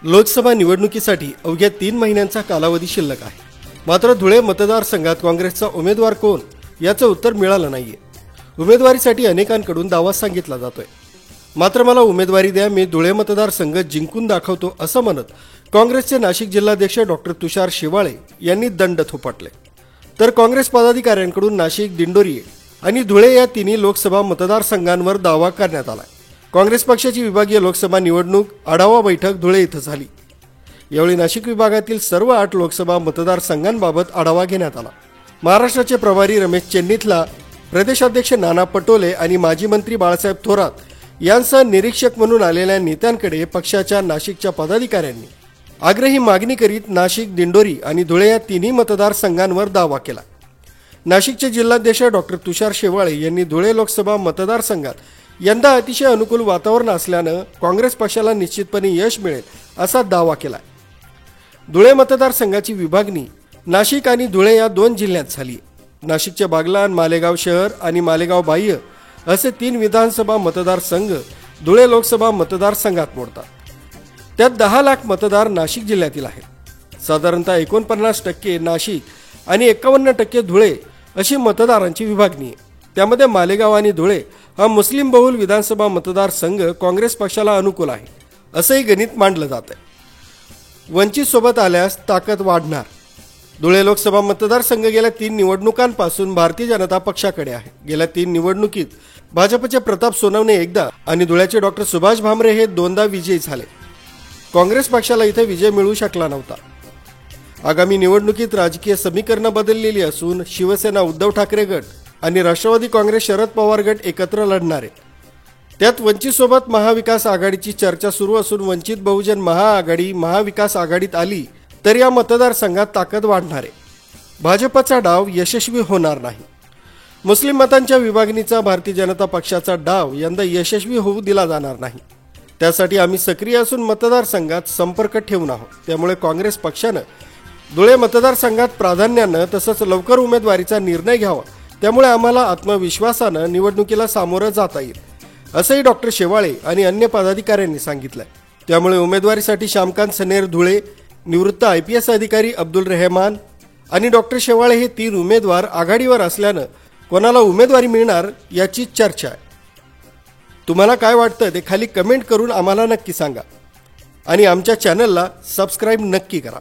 लोकसभा निवडणुकीसाठी अवघ्या 3 महिन्यांचा कालावधी शिल्लक आहे। मात्र धुळे मतदारसंघात काँग्रेसचा उमेदवार कोण याचं उत्तर मिळालं नाहीये। उमेदवारीसाठी अनेकांकडून दावा सांगितला जातोय, मात्र मला उमेदवारी द्या, मी धुळे मतदारसंघ जिंकून दाखवतो असं म्हणत काँग्रेसचे नाशिक जिल्हाध्यक्ष डॉक्टर तुषार शेवाळे यांनी दंड थोपटले। तर काँग्रेस पदाधिकाऱ्यांकडून नाशिक, दिंडोरी आणि धुळे या तिन्ही लोकसभा मतदारसंघांवर दावा करण्यात आला। काँग्रेस पक्षाची विभागीय लोकसभा निवडणूक आढावा बैठक धुळे इथं झाली। यावेळी नाशिक विभागातील सर्व 8 लोकसभा मतदारसंघांबाबत आढावा घेण्यात आला। महाराष्ट्राचे प्रभारी रमेश चेन्नीथला, प्रदेशाध्यक्ष नाना पटोले आणि माजी मंत्री बाळासाहेब थोरात यांसह निरीक्षक म्हणून आलेल्या नेत्यांकडे पक्षाच्या नाशिकच्या पदाधिकाऱ्यांनी आग्रही मागणी करीत नाशिक, दिंडोरी आणि धुळे या तिन्ही मतदारसंघांवर दावा केला। नाशिकचे जिल्हाध्यक्ष डॉक्टर तुषार शेवाळे यांनी धुळे लोकसभा मतदारसंघात यंदा अतिशय अनुकूल वातावरण असल्यानं काँग्रेस पक्षाला निश्चितपणे यश मिळेल असा दावा केला। धुळे मतदारसंघाची विभागणी नाशिक आणि धुळे या 2 जिल्ह्यात झाली। नाशिकचे बागलाण, मालेगाव शहर आणि मालेगाव बाह्य असे 3 विधानसभा मतदारसंघ धुळे लोकसभा मतदारसंघात मोडतात। त्यात 10 लाख मतदार नाशिक जिल्ह्यातील आहेत। साधारणतः 49% नाशिक आणि 51% धुळे अशी मतदारांची विभागणी आहे। त्यामध्ये मालेगाव आणि धुळे हा मुस्लिम बहुल विधानसभा मतदारसंघ काँग्रेस पक्षाला अनुकूल आहे असंही गणित मांडलं जात आहे। वंचित सोबत आल्यास ताकद वाढणार। धुळे लोकसभा मतदारसंघ गेल्या 3 निवडणुकांपासून भारतीय जनता पक्षाकडे आहे। गेल्या 3 निवडणुकीत भाजपचे प्रताप सोनवणे एकदा आणि धुळ्याचे डॉक्टर सुभाष भामरे हे 2दा विजयी झाले। काँग्रेस पक्षाला इथे विजय मिळू शकला नव्हता। आगामी निवडणुकीत राजकीय समीकरणं बदललेली असून शिवसेना उद्धव ठाकरे गट आणि राष्ट्रवादी काँग्रेस शरद पवार गट एकत्र लढणार आहेत। त्यात वंचित सोबत महाविकास आघाडीची चर्चा सुरू असून वंचित बहुजन महाआघाडी महाविकास आघाडीत आली तर या मतदारसंघात ताकद वाढणार आहे। भाजपचा डाव यशस्वी होणार नाही। मुस्लिम मतांच्या विभागणीचा भारतीय जनता पक्षाचा डाव यंदा यशस्वी होऊ दिला जाणार नाही। त्यासाठी आम्ही सक्रिय असून मतदारसंघात संपर्क ठेवून आहोत। त्यामुळे काँग्रेस पक्षानं धुळे मतदारसंघात प्राधान्यानं तसंच लवकर उमेदवारीचा निर्णय घ्यावा। त्यामुळे आम्हाला आत्मविश्वासानं निवडणुकीला सामोरं जाता येईल असंही डॉक्टर शेवाळे आणि अन्य पदाधिकाऱ्यांनी सांगितलंय। त्यामुळे उमेदवारीसाठी श्यामकांत सनेर धुळे, निवृत्त IPS अधिकारी अब्दुल रेहमान आणि डॉक्टर शेवाळे हे 3 उमेदवार आघाडीवर असल्यानं कोणाला उमेदवारी मिळणार याची चर्चा आहे। तुम्हाला काय वाटतं ते खाली कमेंट करून आम्हाला नक्की सांगा आणि आमच्या चॅनलला सबस्क्राईब नक्की करा।